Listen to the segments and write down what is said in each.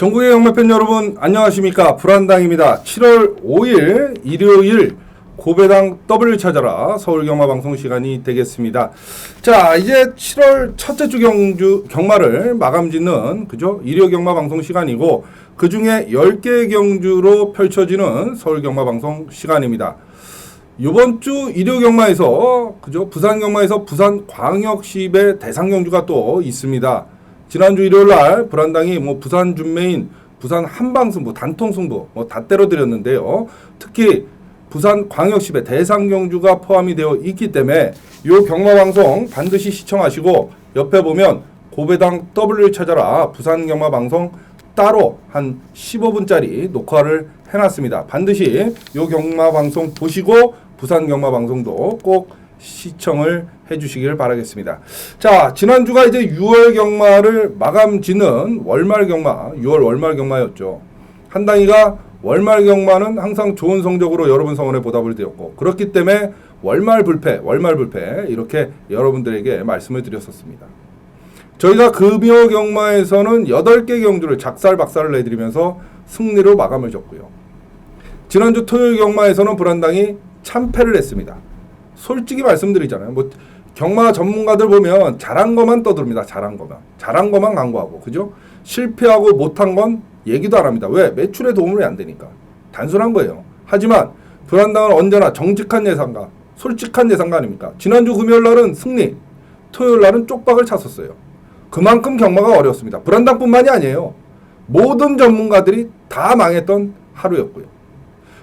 전국의 경마팬 여러분 안녕하십니까. 불안당입니다. 7월 5일 일요일 고배당 W를 찾아라 서울경마방송 시간이 되겠습니다. 자, 이제 7월 첫째 주 경마를 마감짓는 그죠? 일요 경마방송 시간이고 그 중에 10개의 경주로 펼쳐지는 서울경마방송 시간입니다. 이번 주 일요 경마에서 그죠? 부산 경마에서 부산광역시의 대상 경주가 또 있습니다. 지난주 일요일날 불안당이 부산 준메인, 부산 한방승부, 단통승부 다 때려드렸는데요. 특히 부산 광역시의 대상 경주가 포함이 되어 있기 때문에 이 경마방송 반드시 시청하시고 옆에 보면 고배당 W를 찾아라 부산 경마방송 따로 한 15분짜리 녹화를 해놨습니다. 반드시 이 경마방송 보시고 부산 경마방송도 꼭 시청을 해주시길 바라겠습니다. 자, 지난주가 이제 6월 경마를 마감 짓는 월말 경마, 6월 월말 경마였죠. 한당이가 월말 경마는 항상 좋은 성적으로 여러분 성원에 보답을 드렸고, 그렇기 때문에 월말 불패 이렇게 여러분들에게 말씀을 드렸었습니다. 저희가 금요 경마에서는 8개 경주를 작살박살을 내드리면서 승리로 마감을 졌고요. 지난주 토요일 경마에서는 불안당이 참패를 했습니다. 솔직히 말씀드리잖아요. 경마 전문가들 보면 잘한 것만 떠듭니다. 잘한 것만 광고하고, 그죠? 실패하고 못한 건 얘기도 안 합니다. 왜? 매출에 도움이 안 되니까. 단순한 거예요. 하지만 불안당은 언제나 정직한 예상가, 솔직한 예상가 아닙니까? 지난주 금요일 날은 승리, 토요일 날은 쪽박을 찼었어요. 그만큼 경마가 어려웠습니다. 불안당뿐만이 아니에요. 모든 전문가들이 다 망했던 하루였고요.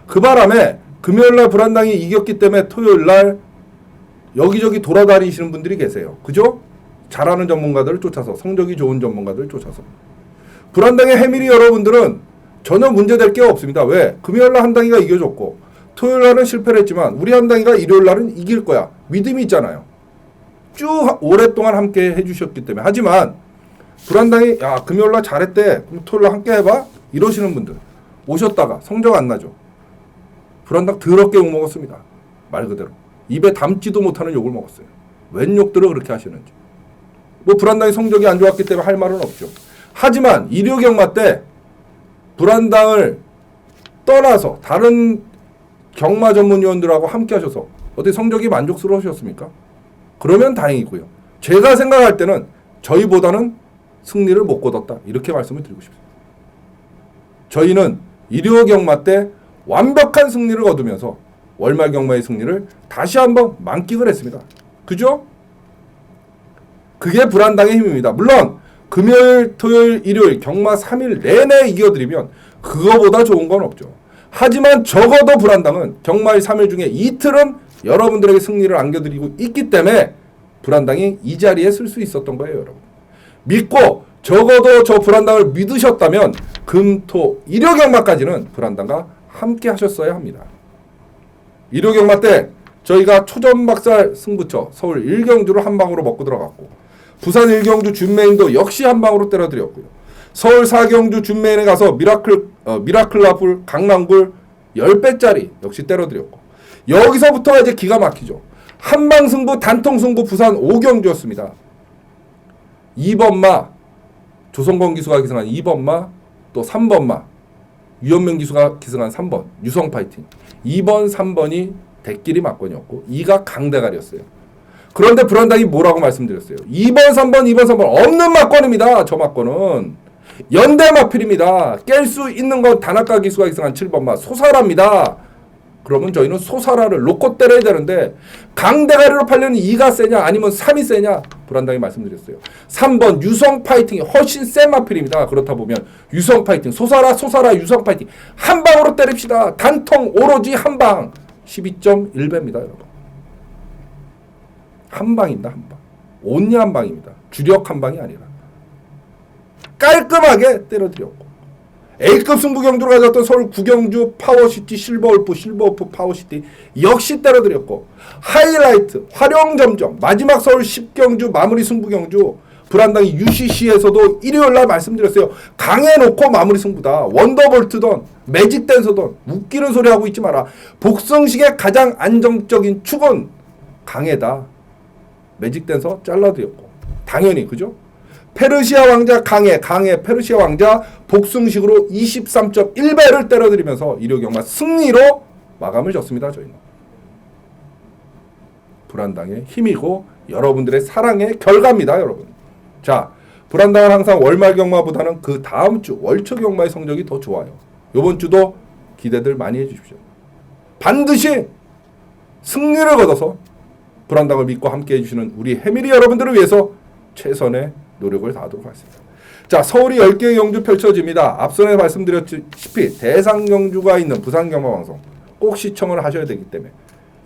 그 바람에 금요일 날 불안당이 이겼기 때문에 토요일 날 여기저기 돌아다니시는 분들이 계세요. 그죠? 잘하는 전문가들을 쫓아서, 성적이 좋은 전문가들을 쫓아서. 불안당의 해밀이 여러분들은 전혀 문제될 게 없습니다. 왜? 금요일 날 한당이가 이겨줬고 토요일 날은 실패를 했지만 우리 한당이가 일요일 날은 이길 거야. 믿음이 있잖아요. 쭉 오랫동안 함께 해주셨기 때문에. 하지만 불안당이 야 금요일 날 잘했대. 그럼 토요일 날 함께 해봐? 이러시는 분들 오셨다가 성적 안 나죠. 불안당 더럽게 욕먹었습니다. 말 그대로. 입에 담지도 못하는 욕을 먹었어요. 웬 욕들을 그렇게 하시는지. 불안당이 성적이 안 좋았기 때문에 할 말은 없죠. 하지만 일요 경마 때 불안당을 떠나서 다른 경마 전문위원들하고 함께 하셔서 어떻게 성적이 만족스러우셨습니까? 그러면 다행이고요. 제가 생각할 때는 저희보다는 승리를 못 거뒀다. 이렇게 말씀을 드리고 싶습니다. 저희는 일요 경마 때 완벽한 승리를 거두면서 월말 경마의 승리를 다시 한번 만끽을 했습니다. 그죠? 그게 불안당의 힘입니다. 물론 금요일, 토요일, 일요일 경마 3일 내내 이겨드리면 그거보다 좋은 건 없죠. 하지만 적어도 불안당은 경마의 3일 중에 이틀은 여러분들에게 승리를 안겨드리고 있기 때문에 불안당이 이 자리에 쓸 수 있었던 거예요, 여러분. 믿고 적어도 저 불안당을 믿으셨다면 금, 토, 일요 경마까지는 불안당과 함께 하셨어야 합니다. 일요 경마 때 저희가 초전박살 승부처 서울 1경주를 한 방으로 먹고 들어갔고 부산 1경주 준메인도 역시 한 방으로 때려드렸고요. 서울 4경주 준메인에 가서 미라클라풀 강남굴 10배짜리 역시 때려드렸고 여기서부터 이제 기가 막히죠. 한방승부 단통승부 부산 5경주였습니다. 2번마 조성건 기수가 기승한 2번마 또 3번마 유현명 기수가 기승한 3번 유성 파이팅 2번 3번이 대끼리 막건이었고 2가 강대갈이었어요. 그런데 불안당이 뭐라고 말씀드렸어요? 2번 3번 없는 막건입니다. 저 막건은 연대 마필입니다. 깰 수 있는 건 다나카 기수가 기승한 7번마 소사라입니다. 그러면 저희는 소사라를 놓고 때려야 되는데 강대가리로 팔려는 2가 세냐 아니면 3이 세냐 불안당이 말씀드렸어요. 3번 유성 파이팅이 훨씬 센 마필입니다. 그렇다 보면 유성 파이팅 소사라 유성 파이팅 한 방으로 때립시다. 단통 오로지 한 방 12.1배입니다. 여러분. 한 방입니다. 한 방. 온리 한 방입니다. 주력 한 방이 아니라 깔끔하게 때려드렸고 A급 승부 경주로 가졌던 서울 9경주 파워시티 실버울프 파워시티 역시 때려드렸고 하이라이트 활용점점 마지막 서울 10경주 마무리 승부 경주 불안당이 UCC에서도 일요일날 말씀드렸어요. 강해놓고 마무리 승부다. 원더볼트던 매직댄서던 웃기는 소리 하고 있지 마라. 복승식의 가장 안정적인 축은 강해다. 매직댄서 잘라드렸고 당연히 그죠? 페르시아 왕자 강해 페르시아 왕자 복승식으로 23.1배를 때려드리면서 일요경마 승리로 마감을 졌습니다. 저희는 불안당의 힘이고 여러분들의 사랑의 결과입니다. 여러분. 자, 불안당은 항상 월말 경마보다는 그 다음 주 월초 경마의 성적이 더 좋아요. 이번 주도 기대들 많이 해주십시오. 반드시 승리를 거둬서 불안당을 믿고 함께 해주시는 우리 해밀이 여러분들을 위해서 최선의 노력을 다하도록 하겠습니다. 자, 서울이 10개의 경주 펼쳐집니다. 앞선에 말씀드렸다시피 대상 경주가 있는 부산 경마방송 꼭 시청을 하셔야 되기 때문에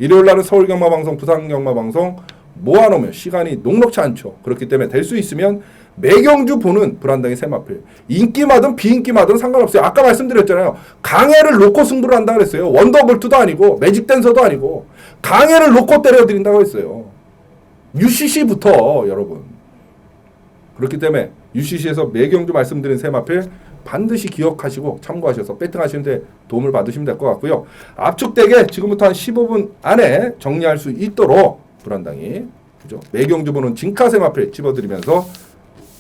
일요일 날은 서울 경마방송, 부산 경마방송 모아놓으면 시간이 녹록치 않죠. 그렇기 때문에 될 수 있으면 매경주 보는 불안당의 셈앞을 인기마든 비인기마든 상관없어요. 아까 말씀드렸잖아요. 강해를 놓고 승부를 한다고 그랬어요. 원더볼트도 아니고 매직댄서도 아니고 강해를 놓고 때려드린다고 했어요. UCC부터 여러분. 그렇기 때문에 UCC에서 매경주 말씀드린 셈앞을 반드시 기억하시고 참고하셔서 배팅하시는데 도움을 받으시면 될 것 같고요. 압축되게 지금부터 한 15분 안에 정리할 수 있도록 불안당이 그죠? 매경주 보는 진카셈 앞에 집어드리면서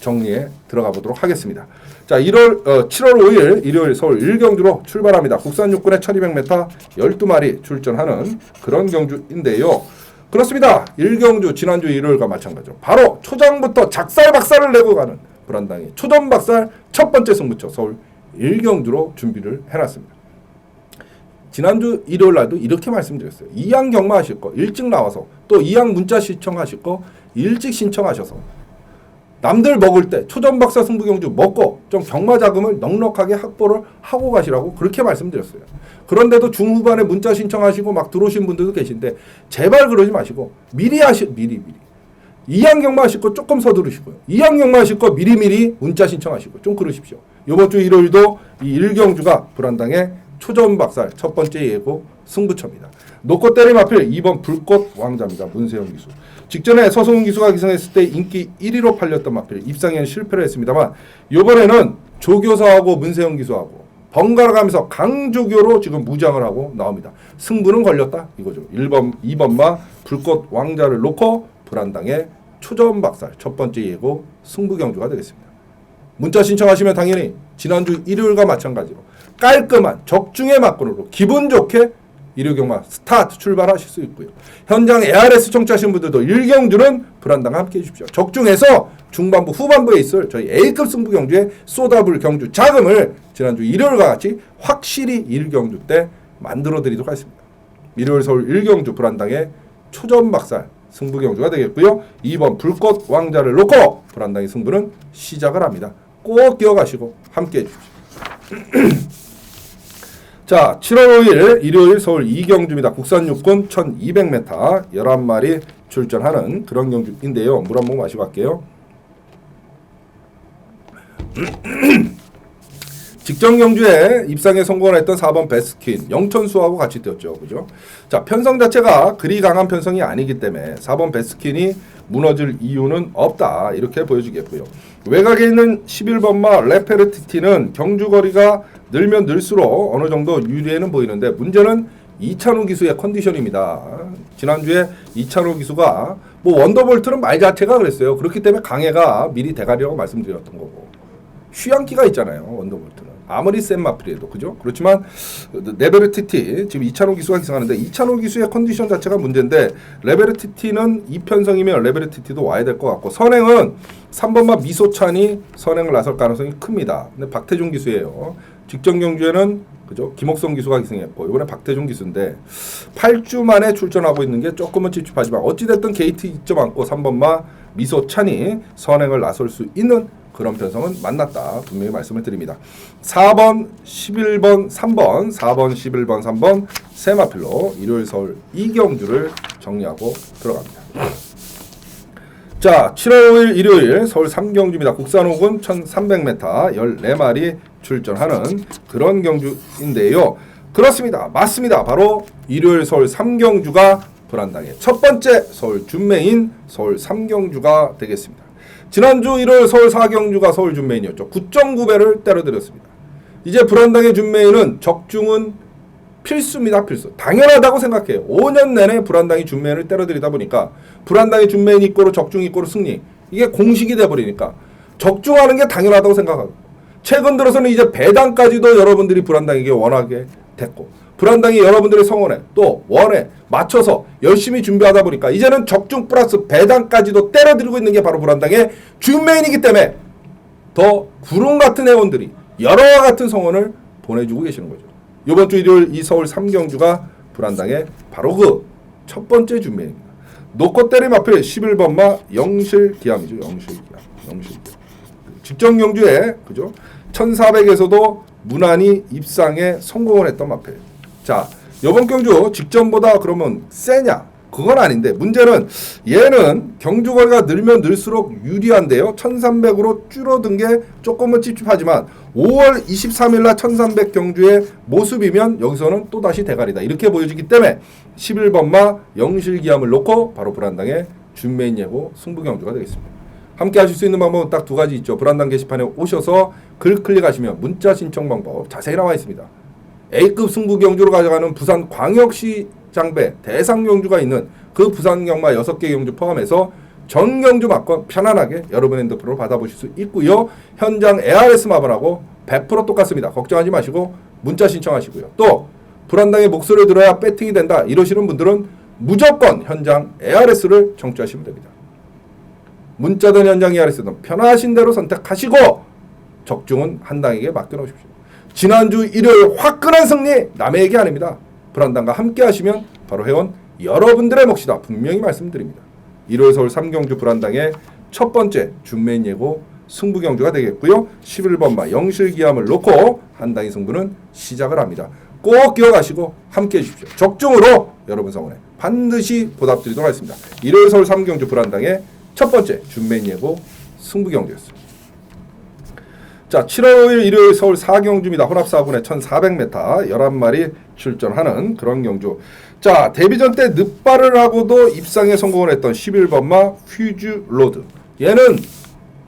정리에 들어가 보도록 하겠습니다. 자, 7월 5일 일요일 서울 1경주로 출발합니다. 국산 육군의 1200m 12마리 출전하는 그런 경주인데요. 그렇습니다. 1경주 지난주 일요일과 마찬가지로 바로 초장부터 작살박살을 내고 가는 불안당이 초전박살 첫 번째 승부처 서울 1경주로 준비를 해놨습니다. 지난주 일요일 날도 이렇게 말씀드렸어요. 이양 경마하실 거 일찍 나와서 또 이양 문자 신청하실 거 일찍 신청하셔서 남들 먹을 때 초전박사 승부경주 먹고 좀 경마 자금을 넉넉하게 확보를 하고 가시라고 그렇게 말씀드렸어요. 그런데도 중후반에 문자 신청하시고 막 들어오신 분들도 계신데 제발 그러지 마시고 미리 이양 경마하실 거 조금 서두르시고요. 이양 경마하실 거 미리미리 문자 신청하시고 좀 그러십시오. 이번 주 일요일도 이 1경주가 불안당의 초전박살 첫 번째 예고 승부처입니다. 놓고 때림 하필 2번 불꽃 왕자입니다. 문세영 기수. 직전에 서성훈 기수가 기승했을 때 인기 1위로 팔렸던 마필 입상에는 실패를 했습니다만 이번에는 조교사하고 문세영 기수하고 번갈아 가면서 강조교로 지금 무장을 하고 나옵니다. 승부는 걸렸다 이거죠. 1번, 2번마 불꽃 왕자를 놓고 불안당의 초전박살 첫 번째 예고 승부 경주가 되겠습니다. 문자 신청하시면 당연히 지난주 일요일과 마찬가지로 깔끔한 적중의 막군으로 기분 좋게 일요경마 스타트 출발하실 수 있고요. 현장 ARS 청취하신 분들도 1경주는 불안당과 함께 해주십시오. 적중해서 중반부 후반부에 있을 저희 A급 승부 경주의 쏟아불 경주 자금을 지난주 일요일과 같이 확실히 1경주 때 만들어 드리도록 하겠습니다. 일요일 서울 1경주 불안당의 초전박살 승부 경주가 되겠고요. 2번 불꽃 왕자를 놓고 불안당의 승부는 시작을 합니다. 꼭 기억하시고 함께 해주십시오. 자, 7월 5일 일요일 서울 2경주입니다. 국산 육군 1200m 11마리 출전하는 그런 경주인데요. 물 한 모금 마시고 갈게요. 직전 경주에 입상에 성공을 했던 4번 베스킨 영천수하고 같이 뛰었죠. 그죠? 자, 편성 자체가 그리 강한 편성이 아니기 때문에 4번 베스킨이 무너질 이유는 없다. 이렇게 보여주겠고요. 외곽에 있는 11번마 레페르티티는 경주거리가 늘면 늘수록 어느 정도 유리에는 보이는데 문제는 이찬호 기수의 컨디션입니다. 지난주에 이찬호 기수가 뭐 원더볼트는 말 자체가 그랬어요. 그렇기 때문에 강해가 미리 대가리라고 말씀드렸던 거고 휴양기가 있잖아요. 원더볼트는 아무리 센 마필이라도 그죠? 그렇지만 레베르티티 지금 이찬호 기수가 기승하는데 이찬호 기수의 컨디션 자체가 문제인데 레베르티티는 2편성이면 레베르티티도 와야 될 것 같고 선행은 3번마 미소찬이 선행을 나설 가능성이 큽니다. 근데 박태준 기수예요. 직전 경주에는 그죠? 김옥성 기수가 기승했고 이번에 박태준 기수인데 8주 만에 출전하고 있는 게 조금은 찝찝하지만 어찌됐든 게이트 2점 안고 3번마 미소찬이 선행을 나설 수 있는 그런 편성은 만났다. 분명히 말씀을 드립니다. 4번, 11번, 3번, 4번, 11번, 3번 세 마필로 일요일 서울 2경주를 정리하고 들어갑니다. 자, 7월 5일 일요일 서울 3경주입니다. 국산호군 1300m 14마리 출전하는 그런 경주인데요. 그렇습니다. 맞습니다. 바로 일요일 서울 3경주가 불안당의 첫 번째 서울 준메인 서울 3경주가 되겠습니다. 지난주 일요일 서울 4경주가 서울 준메인이었죠. 9.9배를 때려드렸습니다. 이제 불안당의 준메인은 적중은 필수입니다. 필수. 당연하다고 생각해요. 5년 내내 불안당이 준메인을 때려드리다 보니까 불안당의 준메인 이꼬로 적중 이꼬로 승리. 이게 공식이 돼버리니까 적중하는 게 당연하다고 생각하고 최근 들어서는 이제 배당까지도 여러분들이 불안당에게 원하게 됐고 불안당이 여러분들의 성원에 또 원에 맞춰서 열심히 준비하다 보니까 이제는 적중 플러스 배당까지도 때려들고 있는 게 바로 불안당의 준메인이기 때문에 더 구름 같은 회원들이 여러와 같은 성원을 보내주고 계시는 거죠. 이번 주 일요일 이 서울 3경주가 불안당의 바로 그 첫 번째 준메인입니다. 놓고 때림 앞에 11번마 영실기암이죠. 영실기암. 직전 경주에 그죠? 1400에서도 무난히 입상에 성공을 했던 마필. 자, 이번 경주 직전보다 그러면 세냐? 그건 아닌데 문제는 얘는 경주거리가 늘면 늘수록 유리한데요. 1300으로 줄어든 게 조금은 찝찝하지만 5월 23일 날 1300 경주의 모습이면 여기서는 또다시 대가리다. 이렇게 보여지기 때문에 11번마 영실기암을 놓고 바로 불안당의 준메인 예고 승부 경주가 되겠습니다. 함께 하실 수 있는 방법은 딱 두 가지 있죠. 불안당 게시판에 오셔서 글 클릭하시면 문자 신청 방법 자세히 나와 있습니다. A급 승부 경주로 가져가는 부산 광역시 장배 대상 경주가 있는 그 부산 경마 6개 경주 포함해서 전 경주 막건 편안하게 여러분 핸드폰으로 받아보실 수 있고요. 현장 ARS 마블하고 100% 똑같습니다. 걱정하지 마시고 문자 신청하시고요. 또 불안당의 목소리를 들어야 배팅이 된다 이러시는 분들은 무조건 현장 ARS를 청취하시면 됩니다. 문자든 현장 ARS든 편하신 대로 선택하시고 적중은 한 당에게 맡겨놓으십시오. 지난주 일요일 화끈한 승리 남의 얘기 아닙니다. 불안당과 함께 하시면 바로 회원 여러분들의 몫이다. 분명히 말씀드립니다. 일요일 서울 3경주 불안당의 첫 번째 준메인 예고 승부 경주가 되겠고요. 11번마 영실기암을 놓고 한 당의 승부는 시작을 합니다. 꼭 기억하시고 함께 해주십시오. 적중으로 여러분 성원에 반드시 보답드리도록 하겠습니다. 일요일 서울 3경주 불안당의 첫 번째 준메인 예고 승부 경주였습니다. 자, 7월 5일 일요일 서울 4경주입니다. 혼합 4분에 1400m 11마리 출전하는 그런 경주. 자, 데뷔전 때 늑발을 하고도 입상에 성공을 했던 11번마 퓨즈로드. 얘는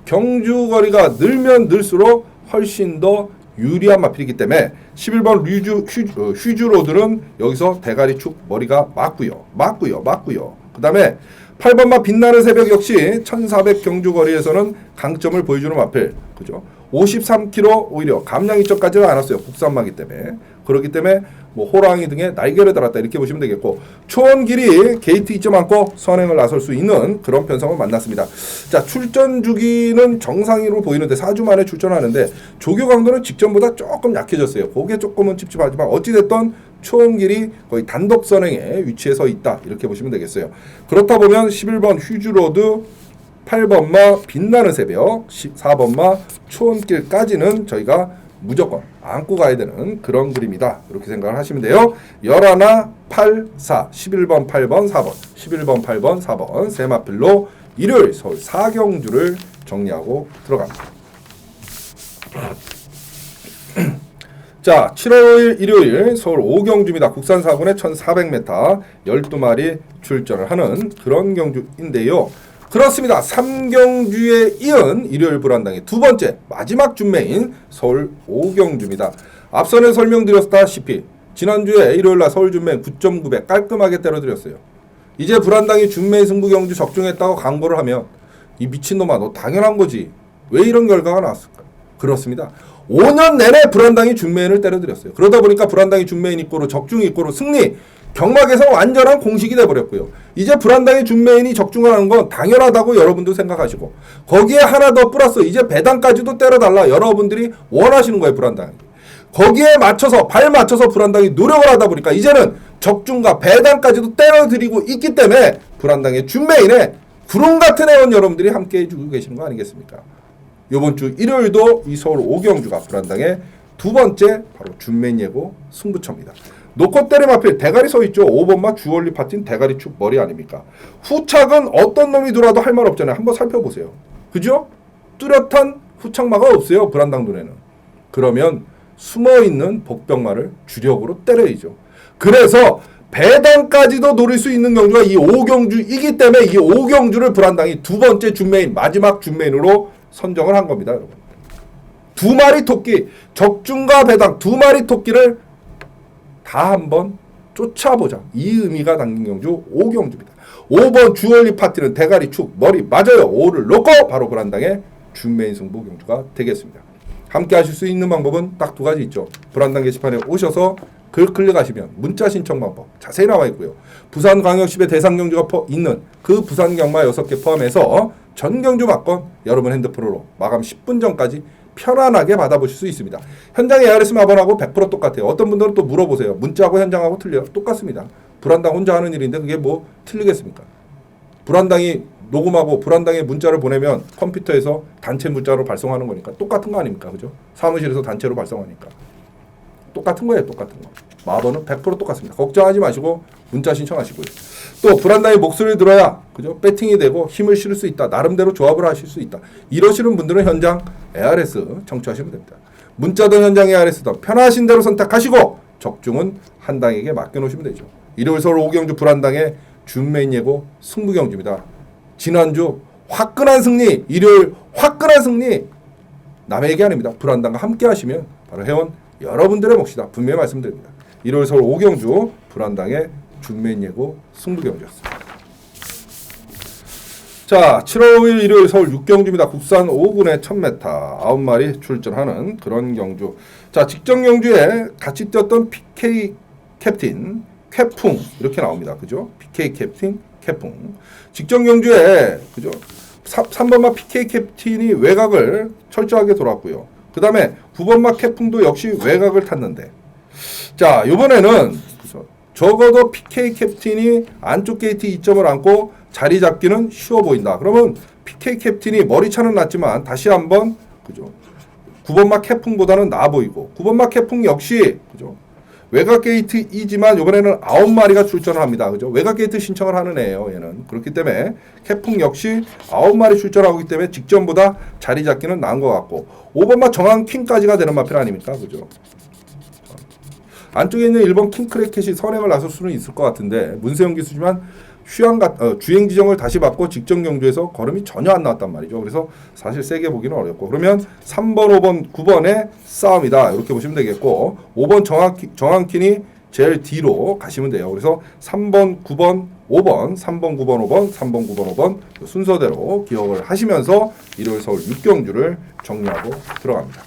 경주거리가 늘면 늘수록 훨씬 더 유리한 마필이기 때문에 11번 퓨즈로드는 여기서 대가리축 머리가 맞고요. 그 다음에 8번마 빛나는 새벽 역시 1400 경주거리에서는 강점을 보여주는 마필. 그죠? 53km 오히려 감량 이점까지는 않았어요. 국산마기 때문에. 그렇기 때문에 뭐 호랑이 등의 날개를 달았다 이렇게 보시면 되겠고 초원길이 게이트 이점 않고 선행을 나설 수 있는 그런 편성을 만났습니다. 자, 출전 주기는 정상으로 보이는데 4주 만에 출전하는데 조교 강도는 직전보다 조금 약해졌어요. 그게 조금은 찝찝하지만 어찌됐든 초원길이 거의 단독 선행에 위치해 서 있다 이렇게 보시면 되겠어요. 그렇다 보면 11번 휴즈로드 8번마 빛나는 새벽, 14번마 초원길까지는 저희가 무조건 안고 가야 되는 그런 그림이다. 이렇게 생각을 하시면 돼요. 11, 8, 4, 11번, 8번, 4번, 11번, 8번, 4번 세 마필로 일요일 서울 4경주를 정리하고 들어갑니다. 자, 7월 5일 일요일 서울 5경주입니다. 국산 4분에 1400m 12마리 출전을 하는 그런 경주인데요. 그렇습니다. 3경주에 이은 일요일 불안당의 두 번째 마지막 준메인 서울 5경주입니다. 앞선에 설명드렸다시피 지난주에 일요일날 서울 준메인 9.9배 깔끔하게 때려드렸어요. 이제 불안당이 준메인 승부경주 적중했다고 광고를 하면 이 미친놈아 너 당연한 거지. 왜 이런 결과가 나왔을까? 그렇습니다. 5년 내내 불안당이 준메인을 때려드렸어요. 그러다 보니까 불안당이 준메인 입고로 적중 입고로 승리 경막에서 완전한 공식이 돼버렸고요. 이제 불안당의 준메인이 적중을 하는 건 당연하다고 여러분도 생각하시고 거기에 하나 더 플러스 이제 배당까지도 때려달라 여러분들이 원하시는 거예요. 불안당이. 거기에 맞춰서 발 맞춰서 불안당이 노력을 하다 보니까 이제는 적중과 배당까지도 때려드리고 있기 때문에 불안당의 준메인에 구름 같은 회원 여러분들이 함께 해주고 계시는 거 아니겠습니까? 이번 주 일요일도 이 서울 5경주가 불안당의 두 번째 바로 준메인 예고 승부처입니다. 놓고 때림 앞에 대가리 서있죠. 5번마 주얼리 파틴 대가리축 머리 아닙니까? 후착은 어떤 놈이 들어와도 할 말 없잖아요. 한번 살펴보세요. 그죠? 뚜렷한 후착마가 없어요. 불안당 눈에는. 그러면 숨어있는 복병마를 주력으로 때려야죠. 그래서 배당까지도 노릴 수 있는 경주가 이 5경주이기 때문에 이 5경주를 불안당이 두 번째 준메인 마지막 준메인으로 선정을 한 겁니다. 여러분. 두 마리 토끼 적중과 배당 두 마리 토끼를 다 한번 쫓아보자. 이 의미가 담긴 경주 5경주입니다. 5번 주얼리 파티는 대가리 축 머리 맞아요. 5를 놓고 바로 불안당의 준메인 승부 경주가 되겠습니다. 함께 하실 수 있는 방법은 딱 두 가지 있죠. 불안당 게시판에 오셔서 글 클릭하시면 문자 신청 방법 자세히 나와 있고요. 부산광역시의 대상 경주가 있는 그 부산 경마 6개 포함해서 전 경주 막건 여러분 핸드폰으로 마감 10분 전까지 편안하게 받아보실 수 있습니다. 현장 ARS 마번하고 100% 똑같아요. 어떤 분들은 또 물어보세요. 문자하고 현장하고 틀려요. 똑같습니다. 불안당 혼자 하는 일인데 그게 뭐 틀리겠습니까? 불안당이 녹음하고 불안당에 문자를 보내면 컴퓨터에서 단체 문자로 발송하는 거니까 똑같은 거 아닙니까? 그죠? 사무실에서 단체로 발송하니까. 똑같은 거예요. 똑같은 거. 마번은 100% 똑같습니다. 걱정하지 마시고 문자 신청하시고요. 또 불안당의 목소리를 들어야 그죠? 배팅이 되고 힘을 실을 수 있다. 나름대로 조합을 하실 수 있다. 이러시는 분들은 현장 ARS 청취하시면 됩니다. 문자든 현장 ARS든 편하신 대로 선택하시고 적중은 한 당에게 맡겨놓으시면 되죠. 일요일 서울 오경주 불안당의 준메인 예고 승부경주입니다. 지난주 화끈한 승리, 일요일 화끈한 승리 남의 얘기 아닙니다. 불안당과 함께 하시면 바로 회원 여러분들의 몫이다. 분명히 말씀드립니다. 일요일 서울 오경주 불안당의 준메인 예고 승부경주였습니다. 자, 7월 5일 일요일 서울 6경주입니다. 국산 5군의 1000m 9마리 출전하는 그런 경주. 자, 직전 경주에 같이 뛰었던 PK 캡틴 쾌풍 이렇게 나옵니다. 그죠? PK 캡틴 쾌풍. 직전 경주에 그죠? 3번마 PK 캡틴이 외곽을 철저하게 돌았고요. 그 다음에 9번마 쾌풍도 역시 외곽을 탔는데, 자, 이번에는 그죠? 적어도 PK 캡틴이 안쪽 게이트 2점을 안고 자리 잡기는 쉬워 보인다. 그러면 PK 캡틴이 머리차는 낮지만 다시 한번 그죠? 9번마 캡풍보다는 나아 보이고, 9번마 캡풍 역시 그죠? 외곽 게이트이지만 이번에는 9마리가 출전을 합니다. 그죠? 외곽 게이트 신청을 하는 애예요, 얘는. 그렇기 때문에 캡풍 역시 9마리 출전하고 있기 때문에 직전보다 자리 잡기는 나은 것 같고, 5번마 정한 킹까지가 되는 마필 아닙니까? 그죠? 안쪽에 있는 1번 킹크래켓이 선행을 나설 수는 있을 것 같은데, 문세영 기수지만 주행 지정을 다시 받고 직전 경주에서 걸음이 전혀 안 나왔단 말이죠. 그래서 사실 세게 보기는 어렵고, 그러면 3번, 5번, 9번의 싸움이다 이렇게 보시면 되겠고, 5번 정한킨이 제일 뒤로 가시면 돼요. 그래서 3번, 9번, 5번, 3번, 9번, 5번, 3번, 9번, 5번 순서대로 기억을 하시면서 일요일 서울 6경주를 정리하고 들어갑니다.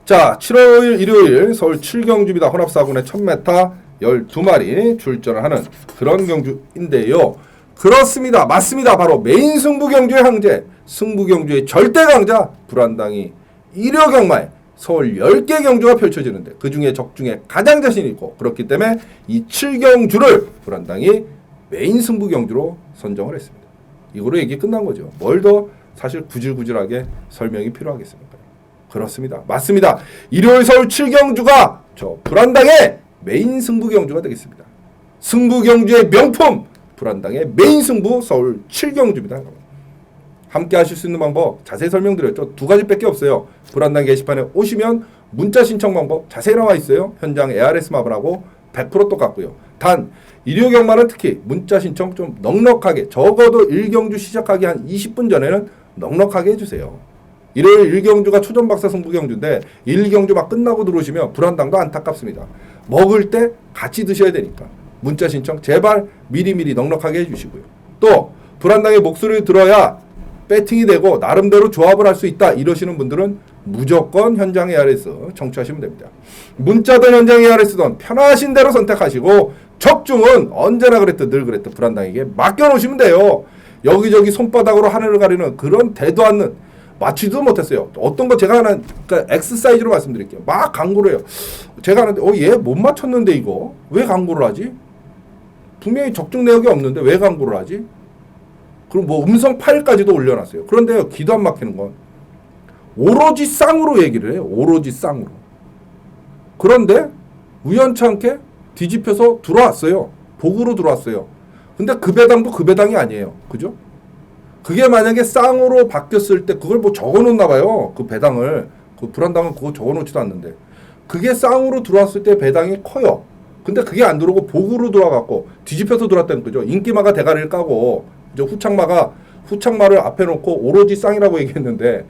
자, 7월 5일 일요일 서울 7경주입니다. 혼합4군의 1000m 12마리 출전을 하는 그런 경주인데요. 그렇습니다. 맞습니다. 바로 메인 승부 경주의 황제, 승부 경주의 절대 강자 불안당이 일요 경마에 서울 10개 경주가 펼쳐지는데 그 중에 적중에 가장 자신 있고, 그렇기 때문에 이 7경주를 불안당이 메인 승부 경주로 선정을 했습니다. 이거로 얘기 끝난 거죠. 뭘 더 사실 구질구질하게 설명이 필요하겠습니까? 그렇습니다. 맞습니다. 일요일 서울 7경주가 저 불안당의 메인 승부 경주가 되겠습니다. 승부 경주의 명품 불안당의 메인 승부 서울 7경주입니다. 함께 하실 수 있는 방법 자세히 설명드렸죠. 두 가지밖에 없어요. 불안당 게시판에 오시면 문자 신청 방법 자세히 나와 있어요. 현장 ARS 마블하고 100% 똑같고요. 단 일요 경마는 특히 문자 신청 좀 넉넉하게, 적어도 1경주 시작하기 한 20분 전에는 넉넉하게 해주세요. 일요일 1경주가 초전박사 승부경주인데 1경주 막 끝나고 들어오시면 불안당도 안타깝습니다. 먹을 때 같이 드셔야 되니까 문자 신청 제발 미리미리 넉넉하게 해주시고요. 또 불안당의 목소리를 들어야 배팅이 되고 나름대로 조합을 할 수 있다 이러시는 분들은 무조건 현장 ARS 청취하시면 됩니다. 문자든 현장 ARS든 편하신 대로 선택하시고 적중은 언제나 그랬듯 늘 그랬듯 불안당에게 맡겨놓으시면 돼요. 여기저기 손바닥으로 하늘을 가리는 그런 대도 않는, 맞추지도 못했어요. 어떤 거 제가 하는, 그러니까 X 사이즈로 말씀드릴게요. 막 광고를 해요. 제가 하는데 얘 못 맞췄는데 이거 왜 광고를 하지? 분명히 적중 내역이 없는데 왜 광고를 하지? 그럼 뭐 음성 파일까지도 올려놨어요. 그런데요, 기도 안 막히는 건 오로지 쌍으로 얘기를 해요. 오로지 쌍으로. 그런데 우연찮게 뒤집혀서 들어왔어요. 복으로 들어왔어요. 근데 그 배당도 그 배당이 아니에요. 그죠? 그게 만약에 쌍으로 바뀌었을 때 그걸 뭐 적어놓나 봐요. 그 배당을. 그 불안당은 그거 적어놓지도 않는데. 그게 쌍으로 들어왔을 때 배당이 커요. 근데 그게 안 들어오고 복으로 들어와갖고 뒤집혀서 들어왔다는 거죠. 인기마가 대가리를 까고 이제 후창마를 앞에 놓고 오로지 쌍이라고 얘기했는데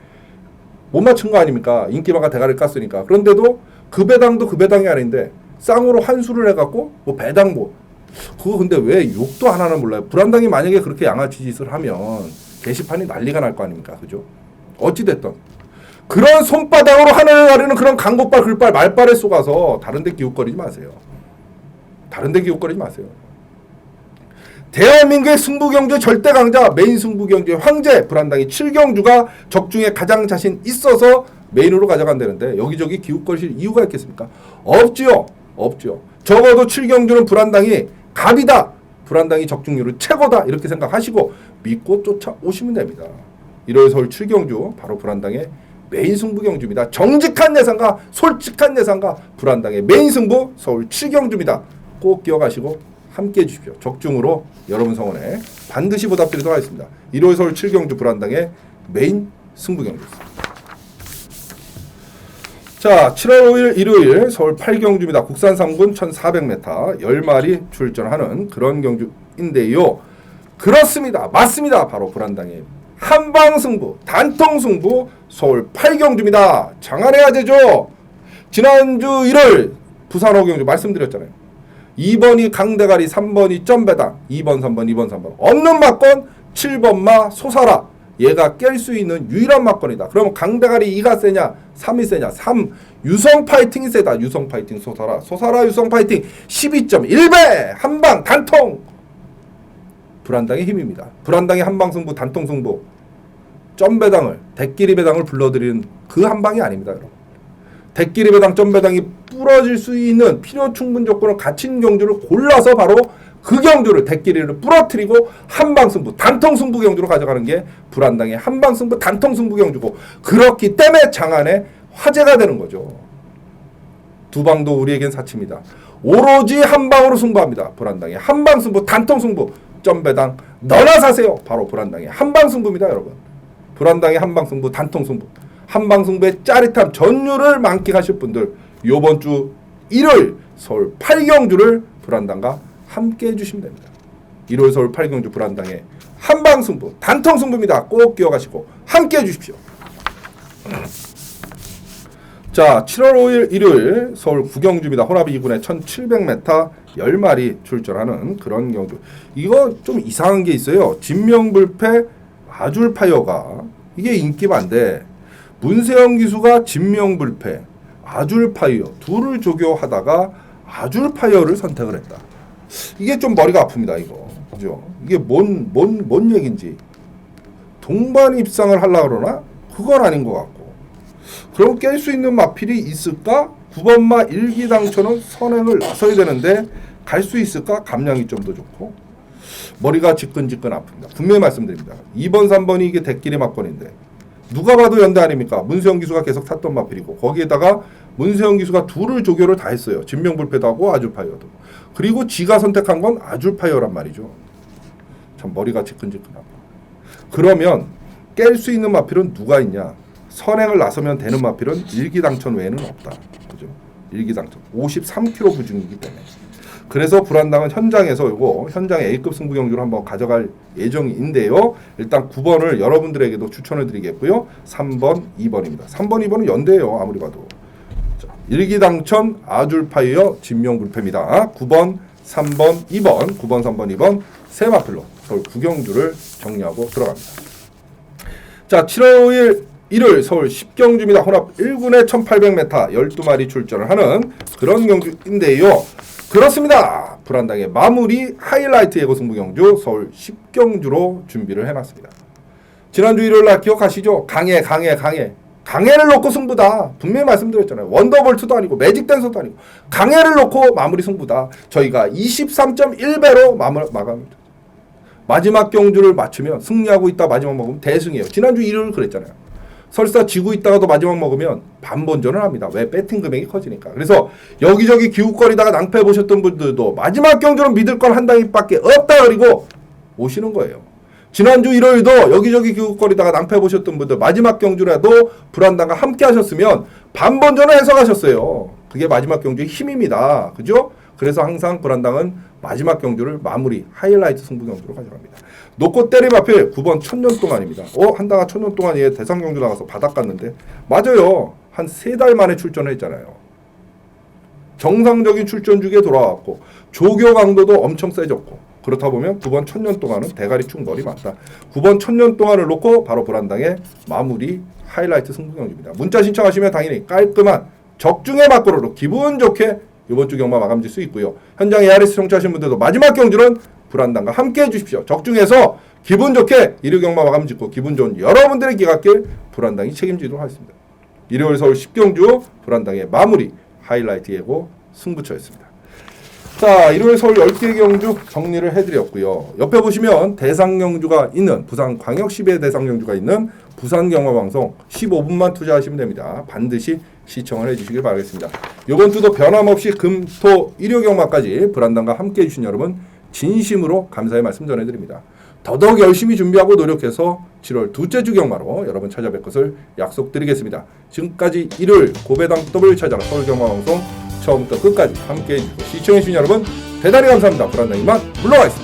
못 맞춘 거 아닙니까? 인기마가 대가리를 깠으니까. 그런데도 그 배당도 그 배당이 아닌데 쌍으로 환수를 해갖고 뭐 배당 뭐 그거 근데 왜 욕도 하나는 몰라요. 불안당이 만약에 그렇게 양아치 짓을 하면 게시판이 난리가 날 거 아닙니까? 그죠? 어찌됐든 그런 손바닥으로 하늘을 가리는 그런 강봇발, 글발, 말발에 쏘가서 다른 데 기웃거리지 마세요. 다른 데 기웃거리지 마세요. 대한민국의 승부경제 절대 강자, 메인 승부경제 황제 불안당이 7경주가 적중에 가장 자신 있어서 메인으로 가져간다는데 여기저기 기웃거리실 이유가 있겠습니까? 없지요. 없지요. 적어도 7경주는 불안당이 갑이다. 불안당이 적중률은 최고다. 이렇게 생각하시고 믿고 쫓아오시면 됩니다. 1월 서울 7경주 바로 불안당의 메인 승부경주입니다. 정직한 예상과 솔직한 예상과 불안당의 메인 승부 서울 7경주입니다. 꼭 기억하시고 함께 해주십시오. 적중으로 여러분 성원에 반드시 보답드리도록 하겠습니다. 1월 서울 7경주 불안당의 메인 승부경주입니다. 자, 7월 5일 일요일 서울 8경주입니다. 국산 3군 1400m 10마리 출전하는 그런 경주인데요. 그렇습니다. 맞습니다. 바로 불안당의 한방승부, 단통승부 서울 8경주입니다. 장안해야 되죠. 지난주 1월 부산 5경주 말씀드렸잖아요. 2번이 강대가리, 3번이 점배당, 2번, 3번, 2번, 3번. 없는 막건 7번마 소사라. 얘가 깰 수 있는 유일한 막건이다. 그러면 강대가리 2가 세냐? 3이 세냐? 3. 유성 파이팅이 세다. 유성 파이팅 소사라. 소사라 유성 파이팅 12.1배. 한방 단통. 불안당의 힘입니다. 불안당의 한방승부, 단통승부. 점배당을, 대끼리 배당을 불러들이는 그 한방이 아닙니다. 여러분. 대끼리 배당, 점배당이 부러질 수 있는 필요 충분 조건을 갖춘 경주를 골라서 바로 그 경주를 대끼리를 부러뜨리고 한방승부, 단통승부 경주로 가져가는 게 불안당의 한방승부, 단통승부 경주고 그렇기 때문에 장안에 화제가 되는 거죠. 두 방도 우리에겐 사치입니다. 오로지 한방으로 승부합니다. 불안당의 한방승부, 단통승부, 점배당 너나 사세요. 바로 불안당의 한방승부입니다. 여러분. 불안당의 한방승부, 단통승부. 한방승부의 짜릿함 전율을 만끽하실 분들 요번 주 일요일 서울 8경주를 불안당과 함께 해주시면 됩니다. 1월 서울 8경주 불안당의 한방승부 단통승부입니다. 꼭 기억하시고 함께 해주십시오. 자, 7월 5일 일요일 서울 9경주입니다. 호라비 2군에 1700m 10마리 출전하는 그런 경주. 이거 좀 이상한 게 있어요. 진명불패 아줄파이어가 이게 인기반데 문세영 기수가 진명불패, 아줄파이어 둘을 조교하다가 아줄파이어를 선택을 했다. 이게 좀 머리가 아픕니다. 이거 그죠? 이게 뭔 얘긴지 동반 입상을 하려고 그러나 그건 아닌 것 같고 그럼 깰 수 있는 마필이 있을까? 9번마 일기당초는 선행을 나서야 되는데 갈 수 있을까? 감량이 좀 더 좋고 머리가 지끈지끈 아픕니다. 분명히 말씀드립니다. 2번, 3번이 이게 대끼리 막건인데 누가 봐도 연대 아닙니까? 문세영 기수가 계속 탔던 마필이고 거기에다가 문세영 기수가 둘을 조교를 다 했어요. 진명불패도 하고 아줄파이어도. 그리고 지가 선택한 건 아줄파이어란 말이죠. 참 머리가 지끈지끈하고. 그러면 깰 수 있는 마필은 누가 있냐? 선행을 나서면 되는 마필은 일기당천 외에는 없다. 그죠? 일기당천. 53kg 부중이기 때문에. 그래서 불안당은 현장에서 이거 현장의 A급 승부 경주를 한번 가져갈 예정인데요. 일단 9번을 여러분들에게도 추천을 드리겠고요. 3번, 2번입니다. 3번, 2번은 연대예요. 아무리 봐도. 자, 일기당천, 아줄파이어, 진명불패입니다. 9번, 3번, 2번, 9번, 3번, 2번 세 마필로 서울 9경주를 정리하고 들어갑니다. 자, 7월 5일 일요일 서울 10경주입니다. 혼합 1군에 1800m 12마리 출전을 하는 그런 경주인데요. 그렇습니다. 불안당의 마무리 하이라이트 예고 승부 경주 서울 10경주로 준비를 해놨습니다. 지난주 일요일 날 기억하시죠? 강해를 놓고 승부다. 분명히 말씀드렸잖아요. 원더볼트도 아니고 매직댄서도 아니고 강해를 놓고 마무리 승부다. 저희가 23.1배로 마감합니다. 마지막 경주를 맞추면 승리하고 있다 마지막 먹으면 대승이에요. 지난주 일요일 그랬잖아요. 설사 지고 있다가도 마지막 먹으면 반본전을 합니다. 왜? 배팅 금액이 커지니까. 그래서 여기저기 기웃거리다가 낭패 보셨던 분들도 마지막 경주는 믿을 건 한 당밖에 없다 그리고 오시는 거예요. 지난주 일요일도 여기저기 기웃거리다가 낭패 보셨던 분들 마지막 경주라도 불안당과 함께 하셨으면 반본전을 해석하셨어요. 그게 마지막 경주의 힘입니다. 그죠? 그래서 항상 불안당은 마지막 경주를 마무리 하이라이트 승부 경주로 가져갑니다. 놓고 때림 앞에 9번 1000년 동안입니다. 한다가 1000년 동안 얘 대상 경주 나가서 바닥 갔는데 맞아요. 한 3달 만에 출전을 했잖아요. 정상적인 출전 주기에 돌아왔고 조교 강도도 엄청 세졌고 그렇다 보면 9번 천년 동안은 대가리 축 머리 맞다. 9번 천년 동안을 놓고 바로 불안당의 마무리 하이라이트 승부 경기입니다. 문자 신청하시면 당연히 깔끔한 적중의 막고로로 기분 좋게 이번 주 경마 마감질 수 있고요. 현장 ARS 청취하신 분들도 마지막 경주는 불안당과 함께 해주십시오. 적중해서 기분 좋게 일요 경마 마감 짓고 기분 좋은 여러분들의 기각길 불안당이 책임지도록 하겠습니다. 일요일 서울 10경주 불안당의 마무리 하이라이트 예고 승부처였습니다. 자, 일요일 서울 10개 경주 정리를 해드렸고요. 옆에 보시면 대상 경주가 있는 부산광역시배 대상 경주가 있는 부산경마방송 15분만 투자하시면 됩니다. 반드시 시청을 해주시길 바라겠습니다. 이번 주도 변함없이 금, 토, 일요 경마까지 불안당과 함께해 주신 여러분 진심으로 감사의 말씀 전해드립니다. 더더욱 열심히 준비하고 노력해서 7월 둘째 주 경마로 여러분 찾아뵐 것을 약속드리겠습니다. 지금까지 일요일 고배당 W 찾아라 서울경마방송 처음부터 끝까지 함께해 주시고 시청해 주신 여러분 대단히 감사합니다. 불안당이만 물러가 있습니다.